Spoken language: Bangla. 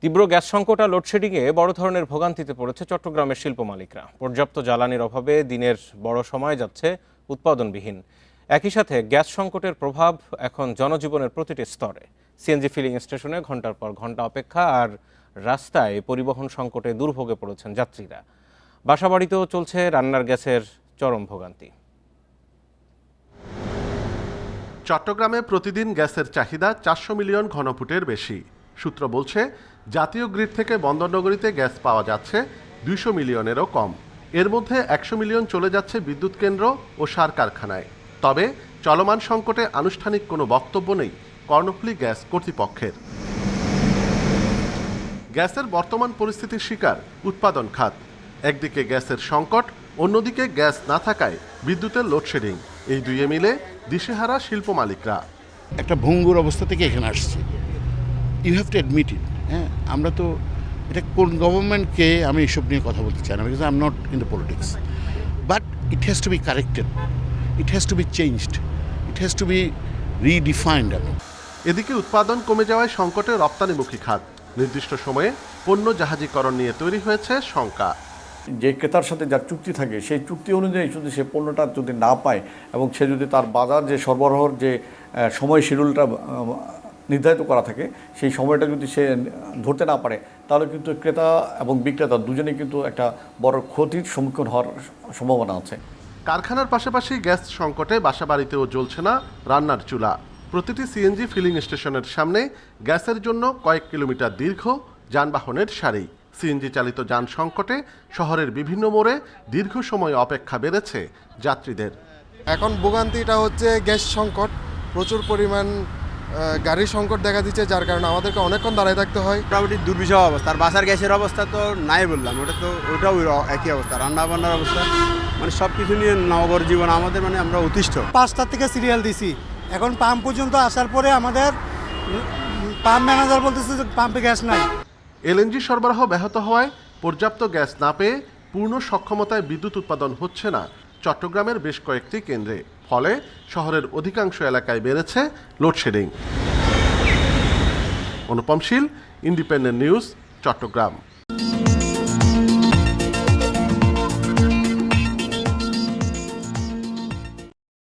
তীব্র গ্যাস সংকট আর লোডশেডিংয়ে বড় ধরনের ভোগান্তিতে পড়েছে চট্টগ্রামের শিল্প মালিকরা। পর্যাপ্ত জ্বালানির অভাবে দিনের বড় সময় যাচ্ছে উৎপাদনবিহীন। একই সাথে গ্যাস সংকটের প্রভাব এখন জনজীবনের প্রতিটি স্তরে। সিএনজি ফিলিং স্টেশনে ঘন্টার পর ঘন্টা অপেক্ষা আর রাস্তায় পরিবহন সংকটে দুর্ভোগে পড়েছেন যাত্রীরা। বাসাবাড়িতেও চলছে রান্নার গ্যাসের চরম ভোগান্তি। চট্টগ্রামে প্রতিদিন গ্যাসের চাহিদা 400 মিলিয়ন ঘনফুটের বেশি। সূত্র বলছে, জাতীয় গ্রিড থেকে বন্দরনগরীতে গ্যাস পাওয়া যাচ্ছে 200 মিলিয়নেরও কম। এর মধ্যে 100 মিলিয়ন চলে যাচ্ছে বিদ্যুৎ কেন্দ্র ও সার কারখানায়। তবে চলমান সংকটে আনুষ্ঠানিক কোনো বক্তব্য নেই কর্ণফুলী গ্যাস কর্তৃপক্ষের। গ্যাসের বর্তমান পরিস্থিতির শিকার উৎপাদন খাত। একদিকে গ্যাসের সংকট, অন্যদিকে গ্যাস না থাকায় বিদ্যুতের লোডশেডিং। এই দুইয়ে মিলে দিশেহারা শিল্প মালিকরা। একটা ভঙ্গুর অবস্থা থেকে এখানে আসছে, ইউ হ্যাভ টু অ্যাডমিট ইট। হ্যাঁ, আমরা তো এটা কোন গভর্নমেন্টকে আমি এসব নিয়ে কথা বলতে চাই না, because I am not in the politics, but it has to be corrected, it has to be changed, it has to be redefined. এদিকে উৎপাদন কমে যাওয়ায় সংকটে রপ্তানিমুখী খাত। নির্দিষ্ট সময়ে পণ্য জাহাজীকরণ নিয়ে তৈরি হয়েছে শঙ্কা। যে ক্রেতার সাথে যার চুক্তি থাকে, সেই চুক্তি অনুযায়ী যদি সে পণ্যটা যদি না পায় এবং সে যদি তার বাজার যে সরবরাহর যে সময় শিডিউলটা নির্ধারিত করা থাকে, সেই সময়টা যদি সে ধরতে না পারে, তাহলে কিন্তু ক্রেতা এবং বিক্রেতা দুজনেই কিন্তু একটা বড় ক্ষতির সম্মুখীন হওয়ার সম্ভাবনা আছে। কারখানার পাশাপাশি গ্যাস সংকটে বাসাবাড়িতেও জ্বলছে না রান্নার চুলা। প্রতিটি সিএনজি ফিলিং স্টেশনের সামনে গ্যাসের জন্য কয়েক কিলোমিটার দীর্ঘ যানবাহনের সারি। সিএনজি চালিত যান সংকটে শহরের বিভিন্ন মোড়ে দীর্ঘ সময় অপেক্ষা বেড়েছে যাত্রীদের। এখন ভোগান্তিটা হচ্ছে গ্যাস সংকট, প্রচুর পরিমাণ গাড়ির সংকট দেখা দিচ্ছে, যার কারণে আমাদেরকে অনেকক্ষণ দাঁড়ায় থাকতে হয়। মোটামুটি দুর্বিষহ অবস্থা। আর বাসার গ্যাসের অবস্থা তো নাই বললাম, ওটাও একই অবস্থা, রান্না বান্নার অবস্থা, মানে সব কিছু নিয়ে নগর জীবন আমাদের, মানে আমরা অতিষ্ঠ। 5টা থেকে সিরিয়াল দিছি, এখন পাম্প পর্যন্ত আসার পরে আমাদের পাম্প ম্যানেজার বলতেছে যে পাম্পে গ্যাস নাই। এলএনজি সরবরাহ ব্যাহত হওয়ায় পর্যাপ্ত গ্যাস না পেয়ে পূর্ণ সক্ষমতায় বিদ্যুৎ উৎপাদন হচ্ছে না চট্টগ্রামের বেশ কয়েকটি কেন্দ্রে। ফলে শহরের অধিকাংশ এলাকায় বেড়েছে লোডশেডিং। অনুপম শীল, ইন্ডিপেন্ডেন্ট নিউজ, চট্টগ্রাম।